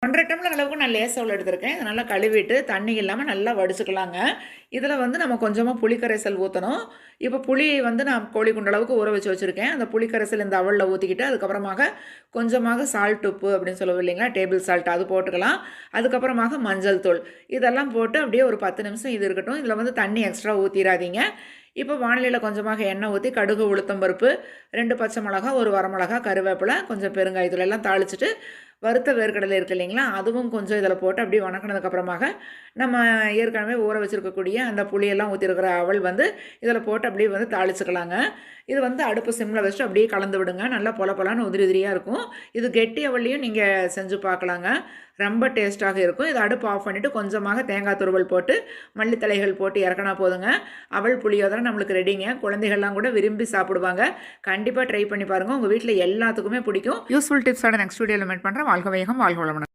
1 1/2 tumbler அளவுக்கு நான் lace அவல் எடுத்திருக்கேன். இதை நல்லா கழுவிட்டு தண்ணி இல்லாமல் நல்லா வடிச்சுக்கலாங்க. இதில் வந்து நம்ம கொஞ்சமாக புளிக்கரைசல் ஊற்றணும். இப்போ புளி வந்து நான் கோழி குண்டு அளவுக்கு ஊற வச்சு வச்சுருக்கேன். அந்த புளிக்கரைசல் இந்த அவலில் ஊற்றிக்கிட்டு அதுக்கப்புறமாக கொஞ்சமாக சால்ட் உப்பு அப்படின்னு சொல்லுவோம் இல்லைங்களா, டேபிள் சால்ட் அது போட்டுக்கலாம். அதுக்கப்புறமாக மஞ்சள் தூள் இதெல்லாம் போட்டு அப்படியே ஒரு 10 நிமிஷம் இது இருக்கட்டும். இதில் வந்து தண்ணி எக்ஸ்ட்ரா ஊற்றிடாதீங்க. இப்போ வானிலையில் கொஞ்சமாக எண்ணெய் ஊற்றி கடுகு உளுத்தம் பருப்பு 2 பச்சை மிளகா 1 வரமிளகா கருவேப்பிலை கொஞ்சம் பெருங்காயத்தூள் எல்லாம் தாளிச்சிட்டு வறுத்த வேர்க்கடலை இருக்குது இல்லைங்களா, அதுவும் கொஞ்சம் இதில் போட்டு அப்படியே வணக்கினதுக்கப்புறமாக நம்ம ஏற்கனவே ஊற வச்சுருக்கக்கூடிய அந்த புளியெல்லாம் ஊற்றிருக்கிற அவல் வந்து இதில் போட்டு அப்படியே வந்து தாளிச்சுக்கலாங்க. இது வந்து அடுப்பு சிம்மில் வச்சுட்டு அப்படியே கலந்து விடுங்க. நல்லா பொல பொலான்னு உதிரி உதிரியாக இருக்கும். இது கெட்டி அவல்லையும் நீங்கள் செஞ்சு பார்க்கலாங்க. ரொம்ப டேஸ்ட்டாக இருக்கும். இதை அடுப்பு ஆஃப் பண்ணிவிட்டு கொஞ்சமாக தேங்காய் துருவல் போட்டு மல்லித்தலைகள் போட்டு இறக்கினா போதுங்க. அவல் புளியோதரை நம்மளுக்கு ரெடிங்க. குழந்தைகள்லாம் கூட விரும்பி சாப்பிடுவாங்க. கண்டிப்பாக ட்ரை பண்ணி பாருங்கள். உங்கள் வீட்டில் எல்லாத்துக்குமே பிடிக்கும். யூஸ்ஃபுல் டிப்ஸோட நெக்ஸ்ட் வீடியோவில் மீட் பண்ணுறேன். வாழ்க வையகம், வாழ்க வளமுடன்.